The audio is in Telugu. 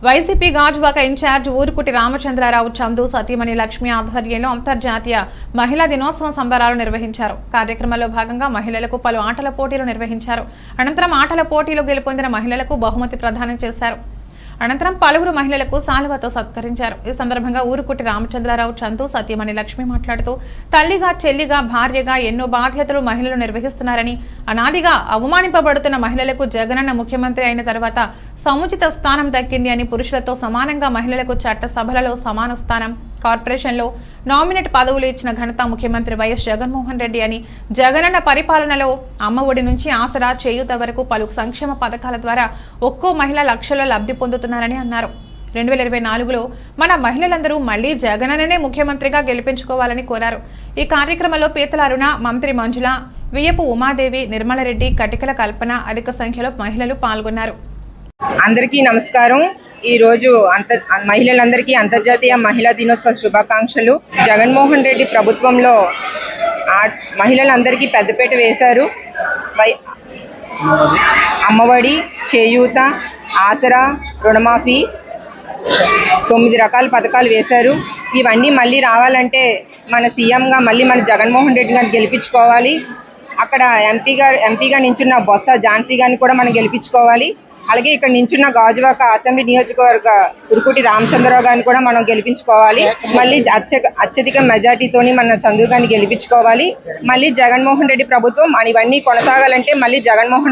వైసీపీ గాజువాక ఇన్ఛార్జ్ ఊరుకుటి రామచంద్రరావు చందు సతీమణి లక్ష్మి ఆధ్వర్యంలో అంతర్జాతీయ మహిళా దినోత్సవం సంబరాలు నిర్వహించారు. కార్యక్రమంలో భాగంగా మహిళలకు పలు ఆటల పోటీలు నిర్వహించారు. అనంతరం ఆటల పోటీలో గెలుపొందిన మహిళలకు బహుమతి ప్రదానం చేశారు. అనంతరం పలువురు మహిళలకు సాల్వాతో సత్కరించారు. ఈ సందర్భంగా ఊరుకుటి రామచంద్రరావు చందు సతీమణి లక్ష్మి మాట్లాడుతూ తల్లిగా, చెల్లిగా, భార్యగా ఎన్నో బాధ్యతలు మహిళలు నిర్వహిస్తున్నారని, అనాదిగా అవమానింపబడుతున్న మహిళలకు జగనన్న ముఖ్యమంత్రి అయిన తర్వాత సముచిత స్థానం దక్కింది అని, పురుషులతో సమానంగా మహిళలకు చట్ట సభలలో సమాన స్థానం, కార్పొరేషన్లో నామినేట్ పదవులు ఇచ్చిన ఘనత ముఖ్యమంత్రి వైఎస్ జగన్మోహన్ రెడ్డి అని, జగనన్న పరిపాలనలో అమ్మఒడి నుంచి ఆసరా, చేయూత వరకు పలు సంక్షేమ పథకాల ద్వారా ఒక్కో మహిళ లక్షల లబ్ధి పొందుతున్నారని అన్నారు. 2024లో మన మహిళలందరూ మళ్లీ జగనన్ననే ముఖ్యమంత్రిగా గెలిపించుకోవాలని కోరారు. ఈ కార్యక్రమంలో పీతల అరుణ, మంత్రి మంజుల, వియ్యపు ఉమాదేవి, నిర్మలరెడ్డి, కటికల కల్పన అధిక సంఖ్యలో మహిళలు పాల్గొన్నారు. అందరికీ నమస్కారం. ఈ రోజు మహిళలందరికీ అంతర్జాతీయ మహిళా దినోత్సవ శుభాకాంక్షలు. జగన్మోహన్ రెడ్డి ప్రభుత్వంలో మహిళలందరికీ పెద్దపీట వేశారు. అమ్మఒడి, చేయూత, ఆసరా, రుణమాఫీ 9 రకాల పథకాలు వేశారు. ఇవన్నీ మళ్ళీ రావాలంటే మన సీఎంగా మళ్ళీ మన జగన్మోహన్ రెడ్డి గారిని గెలిపించుకోవాలి. అక్కడ ఎంపీగా నించున్న బొత్స ఝాన్సీ గారిని కూడా మనం గెలిపించుకోవాలి. అలాగే ఇక్కడ నించున్న గాజువాక అసెంబ్లీ నియోజకవర్గ ఊరుకుటి రామచంద్రరావు గారిని కూడా మనం గెలిపించుకోవాలి. మళ్ళీ అత్యధిక మెజార్టీతోని మన చందు గారిని గెలిపించుకోవాలి. మళ్ళీ జగన్మోహన్ రెడ్డి ప్రభుత్వం ఇవన్నీ కొనసాగాలంటే మళ్ళీ జగన్మోహన్